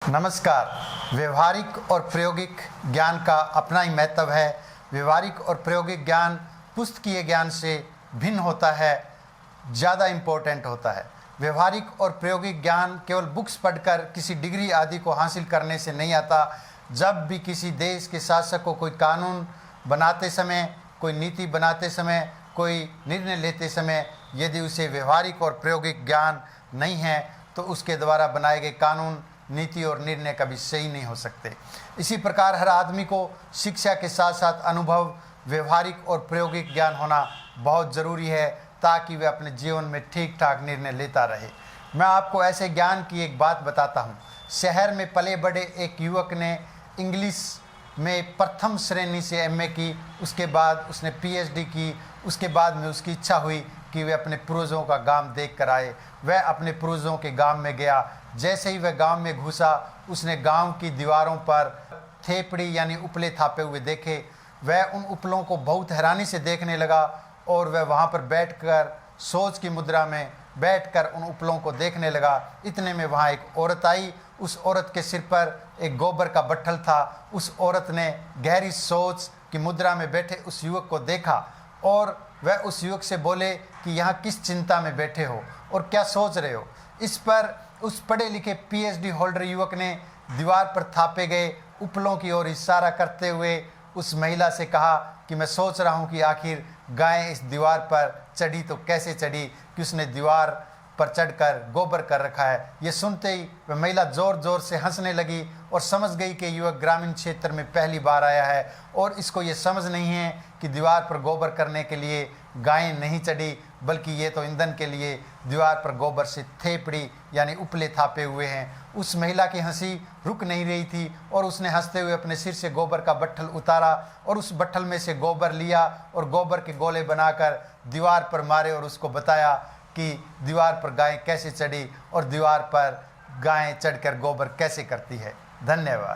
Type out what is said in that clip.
नमस्कार। व्यवहारिक और प्रायोगिक ज्ञान का अपना ही महत्व है। व्यवहारिक और प्रायोगिक ज्ञान पुस्तकीय ज्ञान से भिन्न होता है, ज़्यादा इम्पोर्टेंट होता है। व्यवहारिक और प्रायोगिक ज्ञान केवल बुक्स पढ़कर किसी डिग्री आदि को हासिल करने से नहीं आता। जब भी किसी देश के शासक को कोई कानून बनाते समय, कोई नीति बनाते समय, कोई निर्णय लेते समय यदि उसे व्यवहारिक और प्रायोगिक ज्ञान नहीं है तो उसके द्वारा बनाए गए कानून, नीति और निर्णय कभी सही नहीं हो सकते। इसी प्रकार हर आदमी को शिक्षा के साथ साथ अनुभव, व्यवहारिक और प्रायोगिक ज्ञान होना बहुत ज़रूरी है ताकि वह अपने जीवन में ठीक ठाक निर्णय लेता रहे। मैं आपको ऐसे ज्ञान की एक बात बताता हूँ। शहर में पले बड़े एक युवक ने इंग्लिश में प्रथम श्रेणी से एमए की, उसके बाद उसने पीएचडी की। उसके बाद में उसकी इच्छा हुई कि वह अपने पूर्वजों का गांव देख कर आए। वह अपने पूर्वजों के गांव में गया। जैसे ही वह गांव में घुसा, उसने गांव की दीवारों पर थेपड़ी यानी उपले थापे हुए देखे। वह उन उपलों को बहुत हैरानी से देखने लगा और वह वहां पर बैठकर सोच की मुद्रा में बैठकर उन उपलों को देखने लगा। इतने में वहां एक औरत आई। उस औरत के सिर पर एक गोबर का बट्ठल था। उस औरत ने गहरी सोच की मुद्रा में बैठे उस युवक को देखा और वह उस युवक से बोले कि यहाँ किस चिंता में बैठे हो और क्या सोच रहे हो। इस पर उस पढ़े लिखे पीएचडी होल्डर युवक ने दीवार पर थापे गए उपलों की ओर इशारा करते हुए उस महिला से कहा कि मैं सोच रहा हूँ कि आखिर गाय इस दीवार पर चढ़ी तो कैसे चढ़ी कि उसने दीवार पर चढ़कर गोबर कर रखा है। ये सुनते ही वह महिला ज़ोर ज़ोर से हंसने लगी और समझ गई कि युवक ग्रामीण क्षेत्र में पहली बार आया है और इसको ये समझ नहीं है कि दीवार पर गोबर करने के लिए गायें नहीं चढ़ी, बल्कि ये तो ईंधन के लिए दीवार पर गोबर से थेपड़ी यानी उपले थापे हुए हैं। उस महिला की हंसी रुक नहीं रही थी और उसने हंसते हुए अपने सिर से गोबर का बट्ठल उतारा और उस बट्ठल में से गोबर लिया और गोबर के गोले बनाकर दीवार पर मारे और उसको बताया कि दीवार पर गाय कैसे चढ़ी और दीवार पर गायें चढ़कर गोबर कैसे करती है। धन्यवाद।